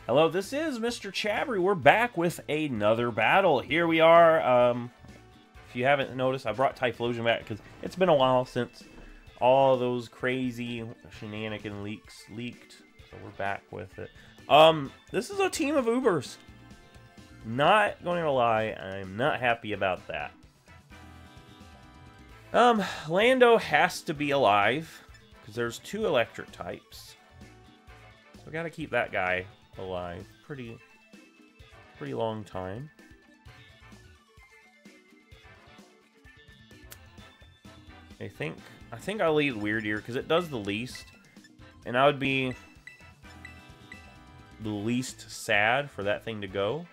Hello, this is MrChabry. We're back with another battle. Here we are. If you haven't noticed, I brought Typhlosion back because it's been a while since all those crazy shenanigan leaks leaked. So we're back with it. This is a team of Ubers. Not going to lie, I'm not happy about that. Lando has to be alive because there's 2 electric types. So we got to keep that guy alive pretty long time. I think I'll leave Weird Ear because it does the least, and I would be the least sad for that thing to go.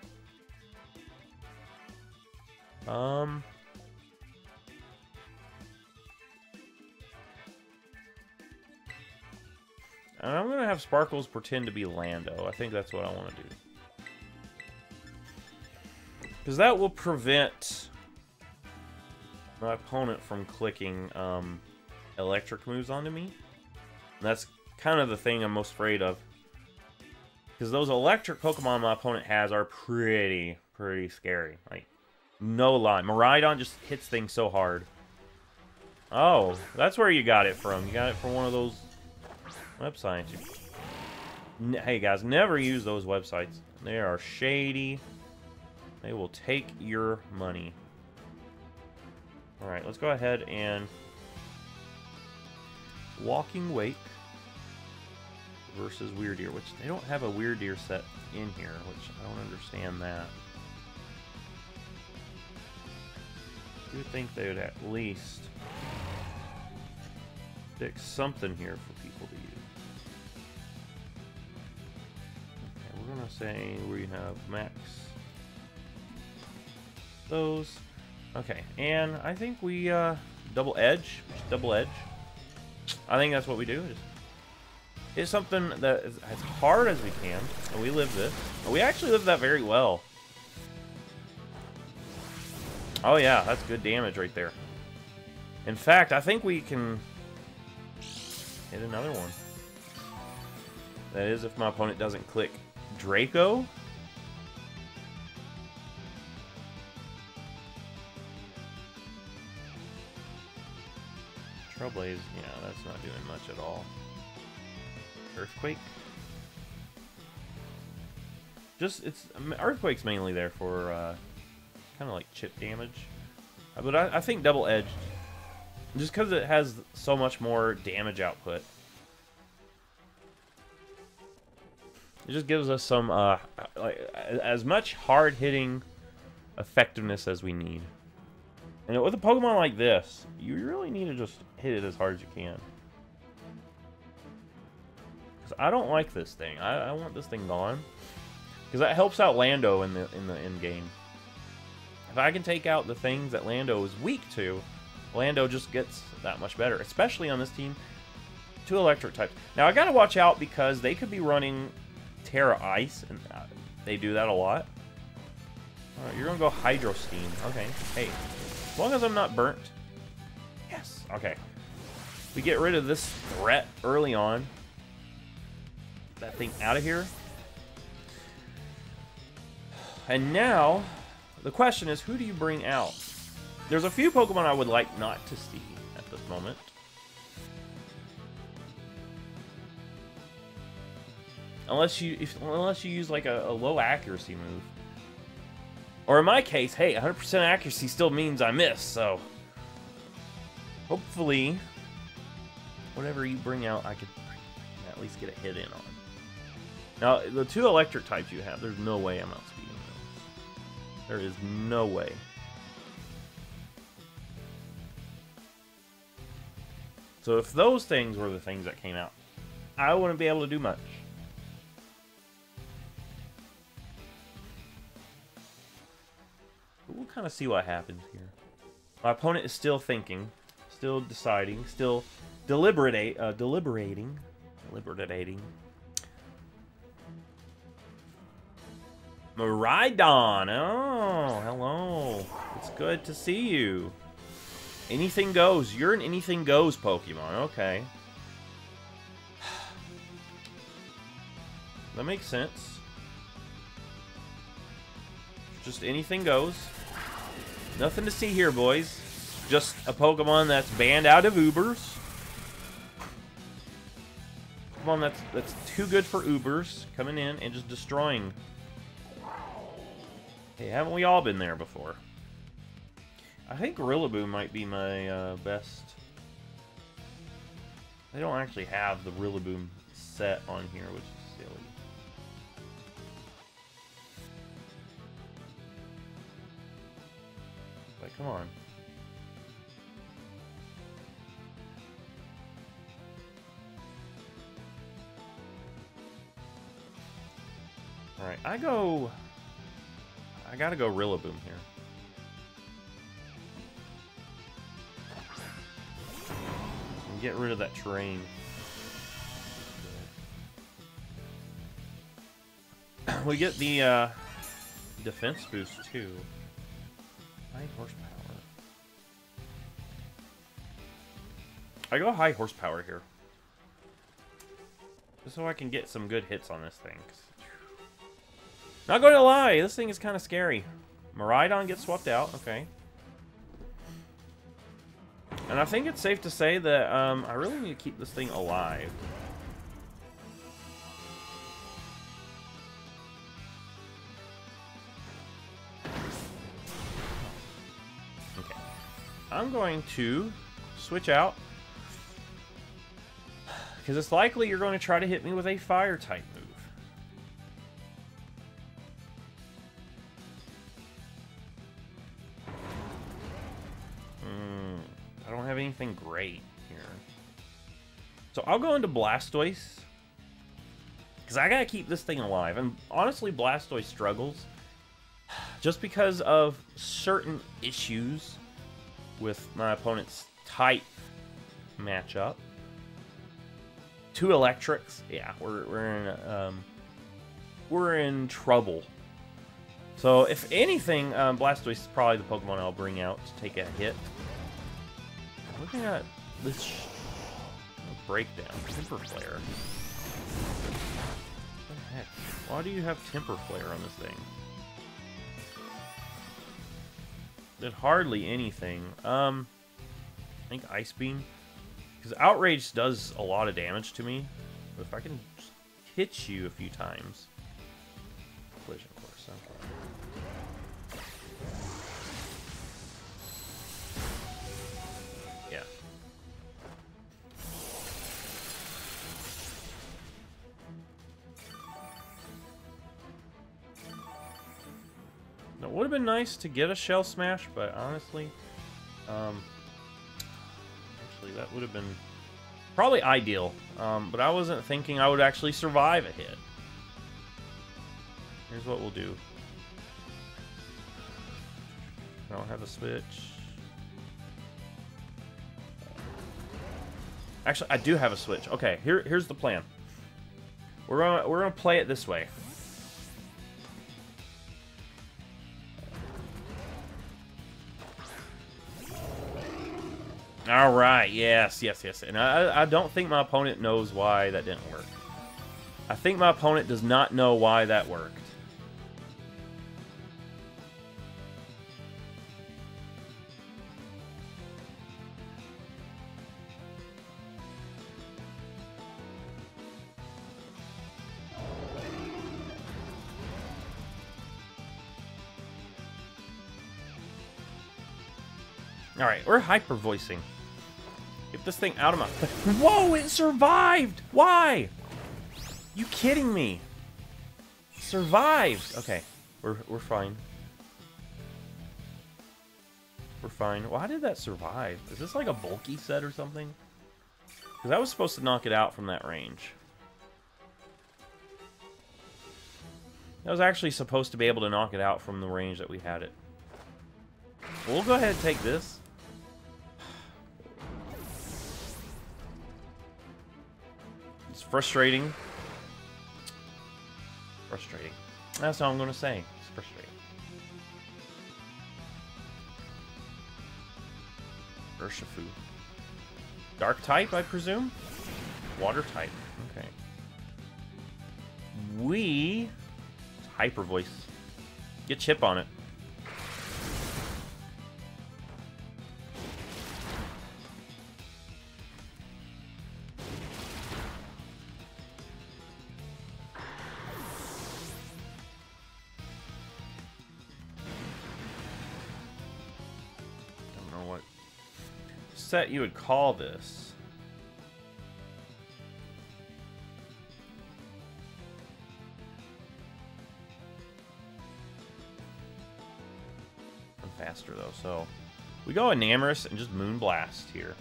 And I'm going to have Sparkles pretend to be Lando. I think that's what I want to do. Because that will prevent my opponent from clicking electric moves onto me. And that's kind of the thing I'm most afraid of. Because those electric Pokemon my opponent has are pretty scary. Like, no lie. Miraidon just hits things so hard. Oh, that's where you got it from. You got it from one of those websites. Hey guys, never use those websites. They are shady. They will take your money. Alright, let's go ahead and Walking Wake versus Weird Ear, which they don't have a Weird Ear set in here, which I don't understand that. You would think they would at least fix something here for people to use. Okay, we're gonna say we have max those. Okay, and I think we double edge. Double edge. I think that's what we do. It's something that is as hard as we can, and we live this. And we actually live that very well. Oh yeah, that's good damage right there. In fact, I think we can hit another one. That is if my opponent doesn't click Draco. Trailblaze, yeah, that's not doing much at all. Earthquake. Earthquake's mainly there for kind of like chip damage. But I think double edged, just because it has so much more damage output. It just gives us some like as much hard hitting effectiveness as we need. And with a Pokemon like this, you really need to just hit it as hard as you can. Because I don't like this thing. I want this thing gone. Because that helps out Lando in the end game. If I can take out the things that Lando is weak to, Lando just gets that much better. Especially on this team. 2 electric types. Now I gotta watch out because they could be running Terra Ice. And they do that a lot. Alright, you're gonna go Hydro Steam. Okay. Hey. As long as I'm not burnt. Yes. Okay. We get rid of this threat early on. That thing out of here. And now, the question is, who do you bring out? There's a few Pokemon I would like not to see at this moment. Unless you use like a low accuracy move. Or in my case, hey, 100% accuracy still means I miss, so hopefully whatever you bring out, I could at least get a hit in on. Now, the 2 electric types you have, there's no way I'm outspeeding those. There is no way. So if those things were the things that came out, I wouldn't be able to do much. We'll kind of see what happens here. My opponent is still thinking, still deciding, still deliberating. Miraidon! Oh, hello. It's good to see you. Anything goes. You're an anything goes Pokemon. Okay. That makes sense. Just anything goes. Nothing to see here, boys. Just a Pokemon that's banned out of Ubers. Pokemon that's too good for Ubers. Coming in and just destroying. Hey, haven't we all been there before? I think Rillaboom might be my best. They don't actually have the Rillaboom set on here, which is silly. Like, come on. Alright, I gotta go Rillaboom here. And get rid of that terrain. We get the defense boost too. High horsepower. I go high horsepower here. Just so I can get some good hits on this thing. Not going to lie, this thing is kind of scary. Miraidon gets swapped out, okay. And I think it's safe to say that I really need to keep this thing alive. Okay. I'm going to switch out. Because it's likely you're going to try to hit me with a fire type move. I don't have anything great here. So I'll go into Blastoise. Because I gotta keep this thing alive. And honestly, Blastoise struggles. Just because of certain issues with my opponent's type matchup. 2 electrics. Yeah, we're in trouble. So if anything, Blastoise is probably the Pokemon I'll bring out to take a hit. Looking at this breakdown, Temper Flare. What the heck? Why do you have Temper Flare on this thing? Did hardly anything. I think Ice Beam. Because Outrage does a lot of damage to me. But if I can just hit you a few times. Collision Course, okay. Yeah. Now, it would have been nice to get a Shell Smash, but honestly, actually that would have been probably ideal. But I wasn't thinking I would actually survive a hit. Here's what we'll do. I don't have a switch. Actually, I do have a switch. Okay, here's the plan. We're gonna play it this way. All right, yes. And I don't think my opponent knows why that didn't work. I think my opponent does not know why that worked. All right, we're hyper voicing. Get this thing out of my... Whoa, it survived! Why? You kidding me? Survived! Okay, we're fine. We're fine. Why did that survive? Is this like a bulky set or something? Because I was supposed to knock it out from that range. I was actually supposed to be able to knock it out from the range that we had it. We'll go ahead and take this. It's frustrating. Frustrating. That's all I'm going to say. It's frustrating. Urshifu. Dark type, I presume? Water type. Okay. We... Hyper Voice. Get chip on it. Don't know what set you would call this. Faster though, so we go Enamorous and just Moonblast here.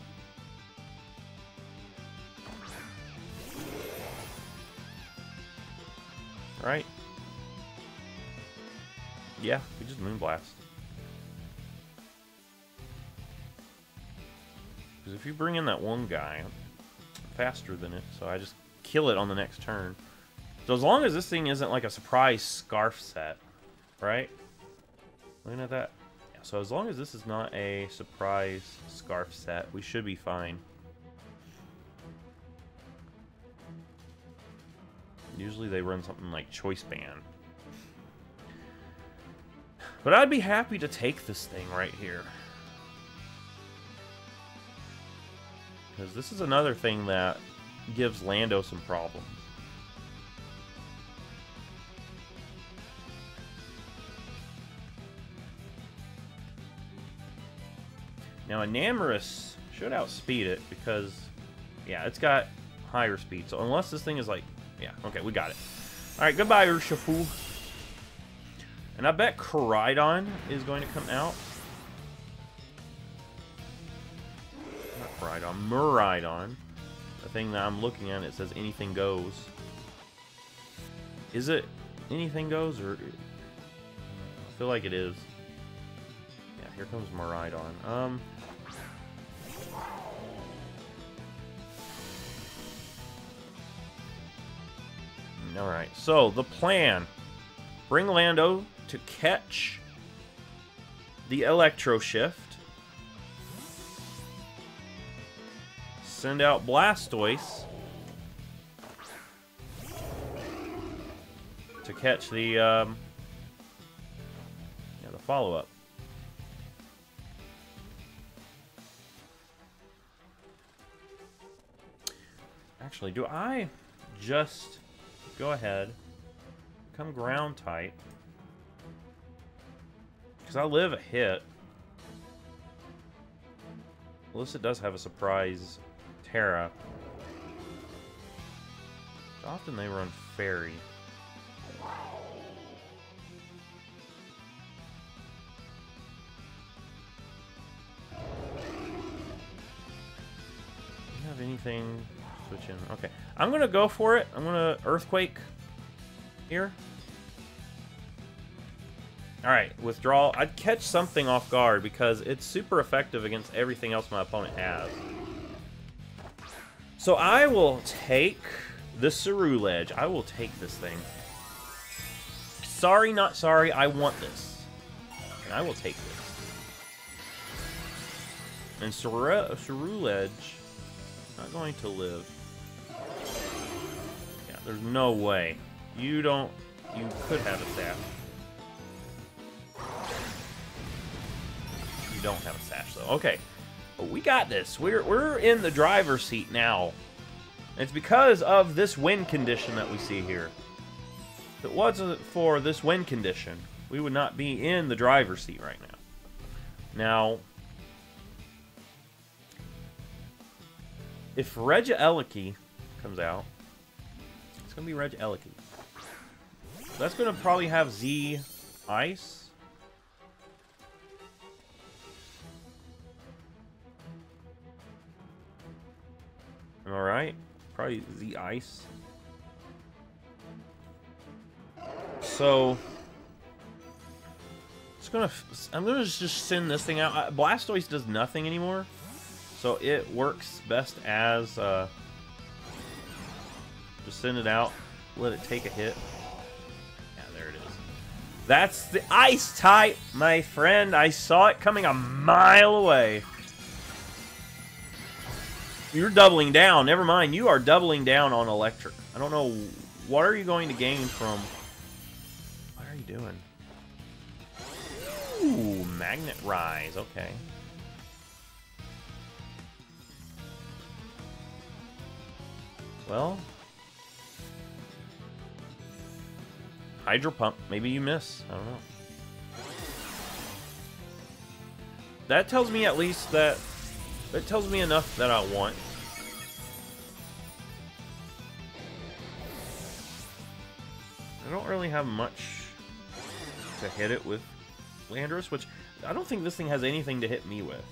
Right? Yeah, we just Moonblast. Because if you bring in that one guy, I'm faster than it, so I just kill it on the next turn. So as long as this thing isn't like a surprise Scarf set, right? Looking at that. So as long as this is not a surprise Scarf set, we should be fine. Usually they run something like Choice Band. But I'd be happy to take this thing right here. Because this is another thing that gives Lando some problems. Now, Enamorous should outspeed it because, yeah, it's got higher speed. So unless this thing is like, yeah, okay, we got it. All right, goodbye, Urshifu. And I bet Koraidon is going to come out. Not Koraidon, Miraidon. The thing that I'm looking at, it says anything goes. Is it anything goes, or I feel like it is. Yeah, here comes Miraidon. Alright, so the plan. Bring Lando to catch the Electro Shift. Send out Blastoise to catch the follow-up. Actually, do I just go ahead, become ground type, because I live a hit. Unless it does have a surprise Terra. Often they run Fairy. Do you have anything? Switch in. Okay, I'm gonna go for it. I'm gonna Earthquake here. Alright, withdrawal. I'd catch something off guard because it's super effective against everything else my opponent has. So I will take the Ceruledge. I will take this thing. Sorry, not sorry. I want this. And I will take this. And Ceruledge not going to live. Yeah, there's no way. You could have a sash. You don't have a sash though. Okay. But we got this. We're in the driver's seat now. And it's because of this wind condition that we see here. If it wasn't for this wind condition, we would not be in the driver's seat right now. Now, if Regieleki comes out, it's going to be Regieleki. That's going to probably have Z Ice. Alright. Probably Z Ice. So I'm gonna just send this thing out. Blastoise does nothing anymore, so it works best as just send it out, let it take a hit. Yeah, there it is. That's the ice type, my friend. I saw it coming a mile away. You're doubling down. Never mind. You are doubling down on electric. I don't know. What are you going to gain from... What are you doing? Ooh, Magnet Rise. Okay. Well, Hydro Pump. Maybe you miss. I don't know. That tells me at least that... That tells me enough that I want. I don't really have much to hit it with Landorus, which I don't think this thing has anything to hit me with.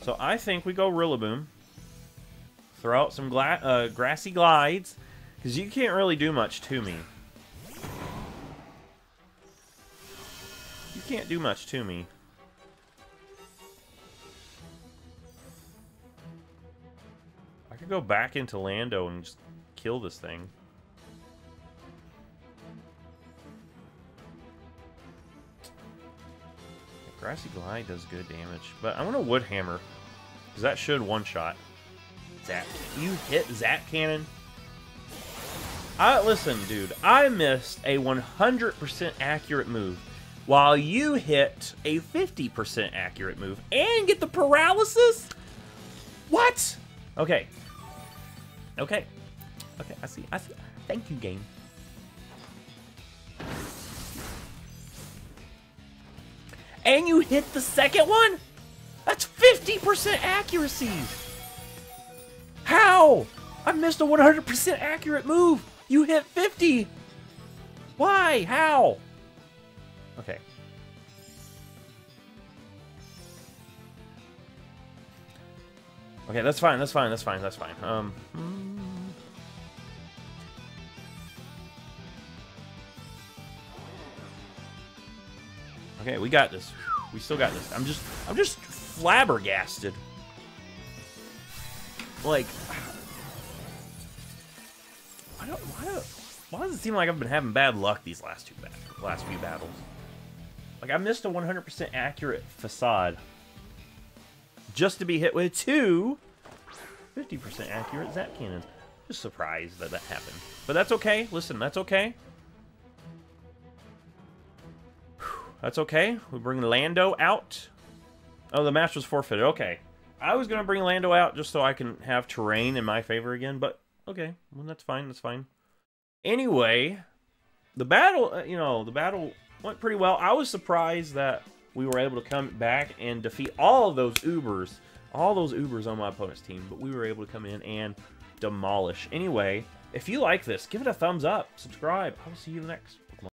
So I think we go Rillaboom. Throw out some Grassy Glides, because you can't really do much to me. You can't do much to me. I could go back into Lando and just kill this thing. Grassy Glide does good damage, but I want a Wood Hammer, because that should one-shot. Zap. You hit Zap Cannon? Listen, dude, I missed a 100% accurate move, while you hit a 50% accurate move, and get the paralysis? What? Okay. Okay. Okay, I see. I see. Thank you, game. And you hit the second one? That's 50% accuracy. How? I missed a 100% accurate move. You hit 50. Why? How? Okay. Okay, that's fine. That's fine. That's fine. That's fine. Okay, we got this. We still got this. I'm just flabbergasted. Like, why does it seem like I've been having bad luck these last few battles? Like, I missed a 100% accurate Facade just to be hit with two 50% accurate Zap Cannons. Just surprised that that happened, but that's okay. Listen, that's okay. That's okay. We bring Lando out. Oh, the match was forfeited. Okay. I was going to bring Lando out just so I can have terrain in my favor again, but okay. Well, that's fine. That's fine. Anyway, the battle, you know, the battle went pretty well. I was surprised that we were able to come back and defeat all of those Ubers on my opponent's team, but we were able to come in and demolish. Anyway, if you like this, give it a thumbs up, subscribe. I will see you next